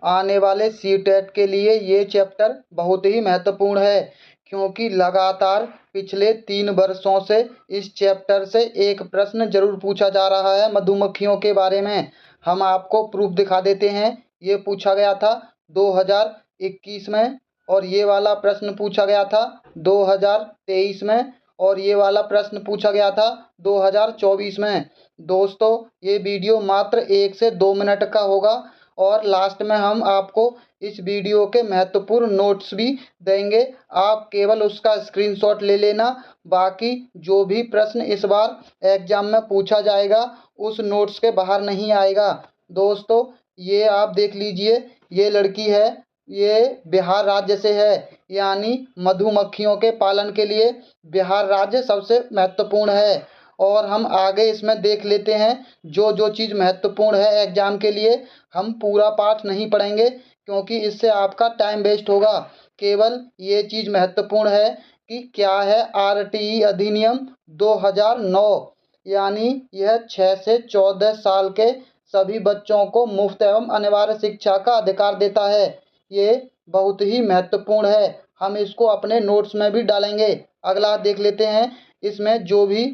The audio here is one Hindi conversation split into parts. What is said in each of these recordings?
आने वाले सीटेट के लिए ये चैप्टर बहुत ही महत्वपूर्ण है, क्योंकि लगातार पिछले 3 वर्षों से इस चैप्टर से एक प्रश्न जरूर पूछा जा रहा है मधुमक्खियों के बारे में। हम आपको प्रूफ दिखा देते हैं। ये पूछा गया था 2021 में, और ये वाला प्रश्न पूछा गया था 2023 में, और ये वाला प्रश्न पूछा गया था 2024 में। दोस्तों, ये वीडियो मात्र 1 से 2 मिनट का होगा, और लास्ट में हम आपको इस वीडियो के महत्वपूर्ण नोट्स भी देंगे। आप केवल उसका स्क्रीनशॉट ले लेना। बाकी जो भी प्रश्न इस बार एग्जाम में पूछा जाएगा उस नोट्स के बाहर नहीं आएगा। दोस्तों, ये आप देख लीजिए, ये लड़की है, ये बिहार राज्य से है, यानी मधुमक्खियों के पालन के लिए बिहार राज्य सबसे महत्वपूर्ण है। और हम आगे इसमें देख लेते हैं जो जो चीज़ महत्वपूर्ण है एग्जाम के लिए। हम पूरा पाठ नहीं पढ़ेंगे क्योंकि इससे आपका टाइम वेस्ट होगा। केवल ये चीज़ महत्वपूर्ण है कि क्या है आरटीई अधिनियम 2009, यानी यह 6 से 14 साल के सभी बच्चों को मुफ्त एवं अनिवार्य शिक्षा का अधिकार देता है। ये बहुत ही महत्वपूर्ण है। हम इसको अपने नोट्स में भी डालेंगे। अगला देख लेते हैं। इसमें जो भी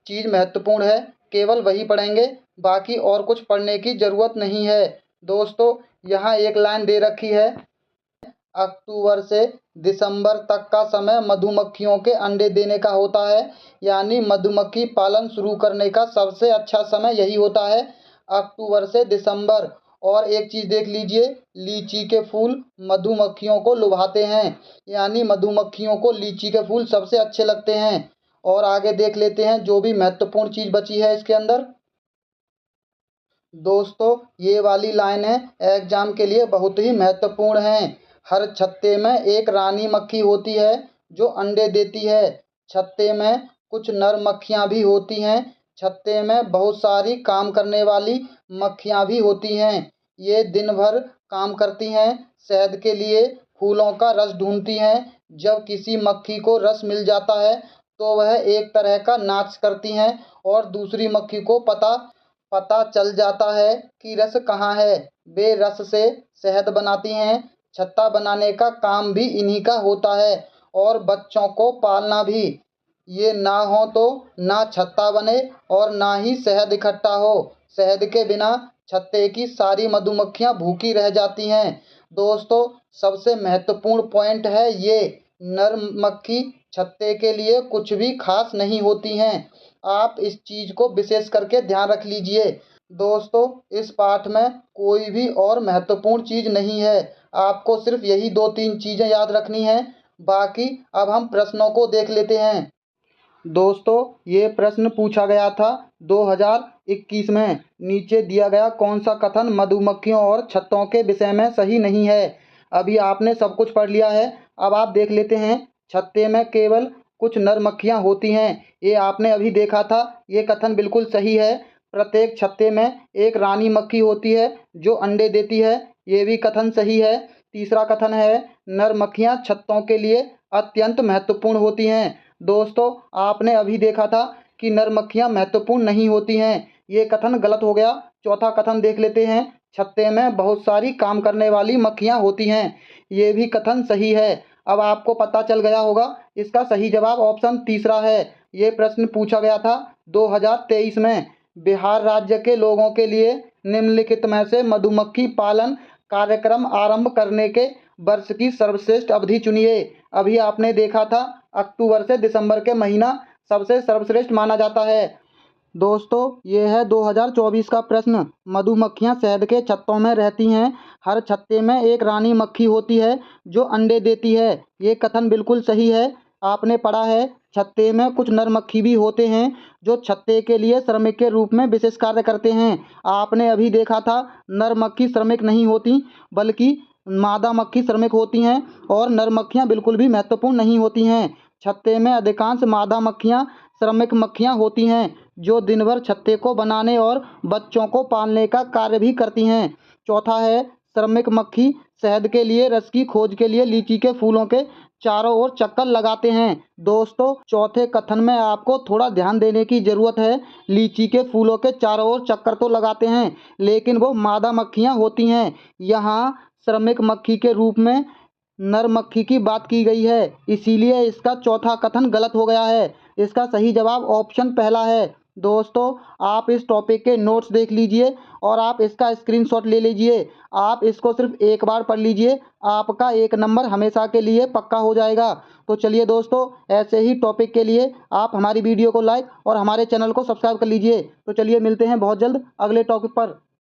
चीज़ महत्वपूर्ण है केवल वही पढ़ेंगे, बाकी और कुछ पढ़ने की ज़रूरत नहीं है। दोस्तों, यहाँ एक लाइन दे रखी है, अक्टूबर से दिसंबर तक का समय मधुमक्खियों के अंडे देने का होता है, यानी मधुमक्खी पालन शुरू करने का सबसे अच्छा समय यही होता है, अक्टूबर से दिसंबर। और एक चीज़ देख लीजिए, लीची के फूल मधुमक्खियों को लुभाते हैं, यानी मधुमक्खियों को लीची के फूल सबसे अच्छे लगते हैं। और आगे देख लेते हैं जो भी महत्वपूर्ण चीज़ बची है इसके अंदर। दोस्तों, ये वाली लाइनें एग्जाम के लिए बहुत ही महत्वपूर्ण हैं। हर छत्ते में एक रानी मक्खी होती है जो अंडे देती है। छत्ते में कुछ नर मक्खियाँ भी होती हैं। छत्ते में बहुत सारी काम करने वाली मक्खियाँ भी होती हैं। ये दिन भर काम करती हैं, शहद के लिए फूलों का रस ढूंढती हैं। जब किसी मक्खी को रस मिल जाता है तो वह एक तरह का नाच करती हैं, और दूसरी मक्खी को पता चल जाता है कि रस कहाँ है। वे रस से शहद बनाती हैं। छत्ता बनाने का काम भी इन्हीं का होता है, और बच्चों को पालना भी। ये ना हो तो ना छत्ता बने और ना ही शहद इकट्ठा हो। शहद के बिना छत्ते की सारी मधुमक्खियाँ भूखी रह जाती हैं। दोस्तों, सबसे महत्वपूर्ण पॉइंट है ये, नर मक्खी छत्ते के लिए कुछ भी खास नहीं होती हैं। आप इस चीज़ को विशेष करके ध्यान रख लीजिए। दोस्तों, इस पाठ में कोई भी और महत्वपूर्ण चीज़ नहीं है। आपको सिर्फ यही 2-3 चीज़ें याद रखनी हैं। बाकी अब हम प्रश्नों को देख लेते हैं। दोस्तों, ये प्रश्न पूछा गया था 2021 में। नीचे दिया गया कौन सा कथन मधुमक्खियों और छत्तों के विषय में सही नहीं है। अभी आपने सब कुछ पढ़ लिया है। अब आप देख लेते हैं, छत्ते में केवल कुछ नर मक्खियाँ होती हैं। ये आपने अभी देखा था, ये कथन बिल्कुल सही है। प्रत्येक छत्ते में एक रानी मक्खी होती है जो अंडे देती है, ये भी कथन सही है। तीसरा कथन है, नर मक्खियाँ छत्तों के लिए अत्यंत महत्वपूर्ण होती हैं। दोस्तों, आपने अभी देखा था कि नर मक्खियाँ महत्वपूर्ण नहीं होती हैं, ये कथन गलत हो गया। चौथा कथन देख लेते हैं, छत्ते में बहुत सारी काम करने वाली मक्खियाँ होती हैं, ये भी कथन सही है। अब आपको पता चल गया होगा, इसका सही जवाब ऑप्शन तीसरा है। ये प्रश्न पूछा गया था 2023 में। बिहार राज्य के लोगों के लिए निम्नलिखित में से मधुमक्खी पालन कार्यक्रम आरंभ करने के वर्ष की सर्वश्रेष्ठ अवधि चुनिए। अभी आपने देखा था, अक्टूबर से दिसंबर के महीना सबसे सर्वश्रेष्ठ माना जाता है। दोस्तों, ये है 2024 का प्रश्न। मधुमक्खियाँ शहद के छत्तों में रहती हैं। हर छत्ते में एक रानी मक्खी होती है जो अंडे देती है, ये कथन बिल्कुल सही है। आपने पढ़ा है, छत्ते में कुछ नर मक्खी भी होते हैं जो छत्ते के लिए श्रमिक के रूप में विशेष कार्य करते हैं। आपने अभी देखा था, नर मक्खी श्रमिक नहीं होती बल्कि मादा मक्खी श्रमिक होती हैं, और नर मक्खियाँ बिल्कुल भी महत्वपूर्ण नहीं होती हैं। छत्ते में अधिकांश मादा मक्खियाँ श्रमिक मक्खियाँ होती हैं जो दिन भर छत्ते को बनाने और बच्चों को पालने का कार्य भी करती हैं। चौथा है, श्रमिक मक्खी शहद के लिए रस की खोज के लिए लीची के फूलों के चारों ओर चक्कर लगाते हैं। दोस्तों, चौथे कथन में आपको थोड़ा ध्यान देने की ज़रूरत है। लीची के फूलों के चारों ओर चक्कर तो लगाते हैं, लेकिन वो मादा मक्खियाँ होती हैं। यहाँ श्रमिक मक्खी के रूप में नर मक्खी की बात की गई है, इसीलिए इसका चौथा कथन गलत हो गया है। इसका सही जवाब ऑप्शन पहला है। दोस्तों, आप इस टॉपिक के नोट्स देख लीजिए और आप इसका स्क्रीनशॉट ले लीजिए। आप इसको सिर्फ एक बार पढ़ लीजिए, आपका 1 नंबर हमेशा के लिए पक्का हो जाएगा। तो चलिए दोस्तों, ऐसे ही टॉपिक के लिए आप हमारी वीडियो को लाइक और हमारे चैनल को सब्सक्राइब कर लीजिए। तो चलिए मिलते हैं बहुत जल्द अगले टॉपिक पर।